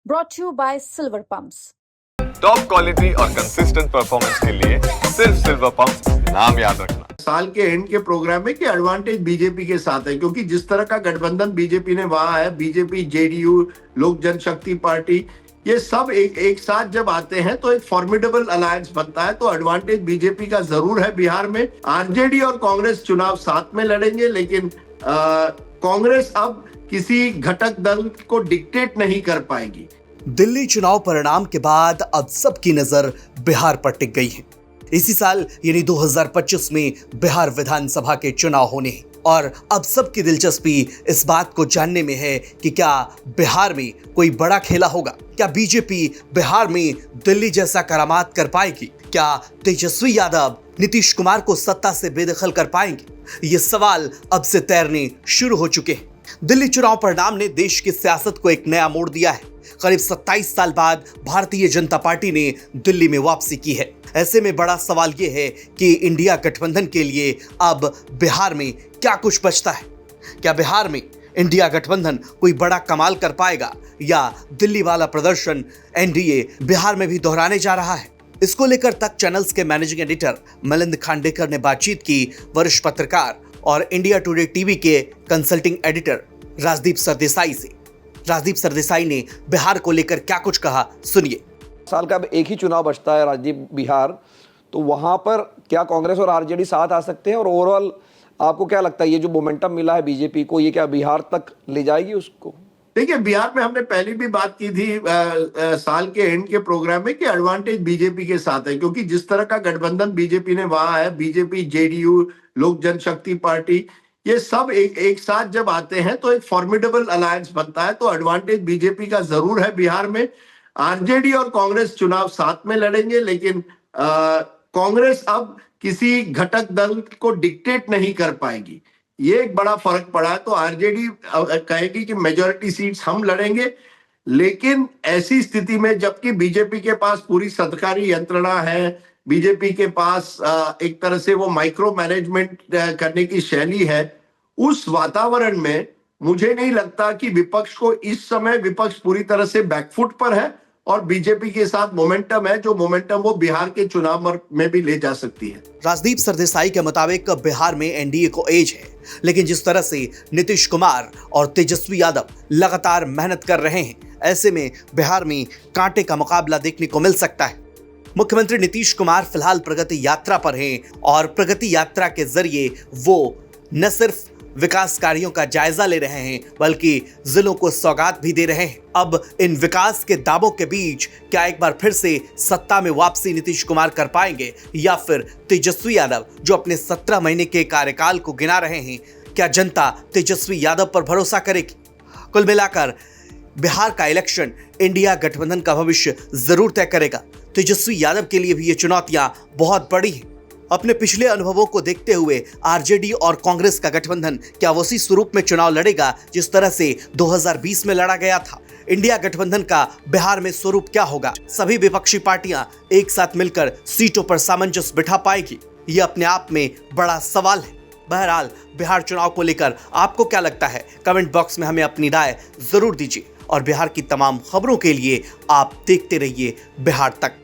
brought to you by Silver Pumps. Top quality और consistent performance के लिए सिर्फ सिल्वर पंप नाम याद रखना। साल के एंड के प्रोग्राम में कि एडवांटेज बीजेपी के साथ है, क्योंकि जिस तरह का गठबंधन बीजेपी ने वहां है, बीजेपी, जेडीयू, लोक जनशक्ति पार्टी, ये सब एक साथ जब आते हैं तो एक फॉर्मिडेबल अलायंस बनता है। तो एडवांटेज बीजेपी का जरूर है बिहार में। आरजेडी और कांग्रेस चुनाव साथ में लड़ेंगे, लेकिन कांग्रेस अब किसी घटक दल को डिक्टेट नहीं कर पाएगी। दिल्ली चुनाव परिणाम के बाद अब सबकी नजर बिहार पर टिक गई है। इसी साल यानी 2025 में बिहार विधानसभा के चुनाव होने हैं और अब सबकी दिलचस्पी इस बात को जानने में है कि क्या बिहार में कोई बड़ा खेला होगा। क्या बीजेपी बिहार में दिल्ली जैसा करामात कर पाएगी? क्या तेजस्वी यादव नीतीश कुमार को सत्ता से बेदखल कर पाएंगे? ये सवाल अब से तैरने शुरू हो चुके हैं। दिल्ली चुनाव परिणाम ने देश की सियासत को एक नया मोड़ दिया है। करीब 27 साल बाद भारतीय जनता पार्टी ने दिल्ली में वापसी की है। ऐसे में बड़ा सवाल यह है कि इंडिया गठबंधन के लिए अब बिहार में क्या कुछ बचता है। क्या बिहार में इंडिया गठबंधन कोई बड़ा कमाल कर पाएगा या दिल्ली वाला प्रदर्शन एनडीए बिहार में भी दोहराने जा रहा है? इसको लेकर तक चैनल्स के मैनेजिंग एडिटर मिलिंद खांडेकर ने बातचीत की वरिष्ठ पत्रकार और इंडिया टुडे टीवी के कंसल्टिंग एडिटर राजदीप सरदेसाई से। राजदीप सरदेसाई ने बिहार को लेकर क्या कुछ कहा, सुनिए। साल का अब एक ही चुनाव बचता है राजदीप, बिहार, तो वहां पर क्या कांग्रेस और आरजेडी साथ आ सकते हैं? और ओवरऑल आपको क्या लगता है ये जो मोमेंटम मिला है बीजेपी को, ये क्या बिहार तक ले जाएगी उसको? देखिए, बिहार में हमने पहले भी बात की थी साल के एंड के प्रोग्राम में कि एडवांटेज बीजेपी के साथ है, क्योंकि जिस तरह का गठबंधन बीजेपी ने वहां है, बीजेपी, जेडीयू, लोक जनशक्ति पार्टी, ये सब एक साथ जब आते हैं तो एक फॉर्मिडेबल अलायंस बनता है। तो एडवांटेज बीजेपी का जरूर है बिहार में। आरजेडी और कांग्रेस चुनाव साथ में लड़ेंगे, लेकिन कांग्रेस अब किसी घटक दल को डिक्टेट नहीं कर पाएगी। ये एक बड़ा फर्क पड़ा है। तो आरजेडी कहेगी कि मेजॉरिटी सीट्स हम लड़ेंगे, लेकिन ऐसी स्थिति में जबकि बीजेपी के पास पूरी सरकारी यंत्रणा है, बीजेपी के पास एक तरह से वो माइक्रो मैनेजमेंट करने की शैली है, उस वातावरण में मुझे नहीं लगता कि विपक्ष को, इस समय विपक्ष पूरी तरह से बैकफुट पर है और बीजेपी के साथ मोमेंटम है, जो मोमेंटम वो बिहार के चुनाव में भी ले जा सकती है। राजदीप सरदेसाई के मुताबिक बिहार में एनडीए को एज है, लेकिन जिस तरह से नीतीश कुमार और तेजस्वी यादव लगातार मेहनत कर रहे हैं, ऐसे में बिहार में कांटे का मुकाबला देखने को मिल सकता है। मुख्यमंत्री नीतीश कुमार फिलहाल प्रगति यात्रा पर हैं और प्रगति यात्रा के जरिए वो न सिर्फ विकास कार्यों का जायजा ले रहे हैं, बल्कि जिलों को सौगात भी दे रहे हैं। अब इन विकास के दावों के बीच क्या एक बार फिर से सत्ता में वापसी नीतीश कुमार कर पाएंगे या फिर तेजस्वी यादव, जो अपने 17 महीने के कार्यकाल को गिना रहे हैं, क्या जनता तेजस्वी यादव पर भरोसा करेगी? कुल मिलाकर बिहार का इलेक्शन इंडिया गठबंधन का भविष्य जरूर तय करेगा। तेजस्वी यादव के लिए भी ये चुनौतियां बहुत बड़ी हैं। अपने पिछले अनुभवों को देखते हुए आरजेडी और कांग्रेस का गठबंधन क्या उसी स्वरूप में चुनाव लड़ेगा जिस तरह से 2020 में लड़ा गया था? इंडिया गठबंधन का बिहार में स्वरूप क्या होगा? सभी विपक्षी पार्टियां एक साथ मिलकर सीटों पर सामंजस्य बिठा पाएगी? ये अपने आप में बड़ा सवाल है। बहरहाल बिहार चुनाव को लेकर आपको क्या लगता है? कमेंट बॉक्स में हमें अपनी राय जरूर दीजिए और बिहार की तमाम खबरों के लिए आप देखते रहिए बिहार तक।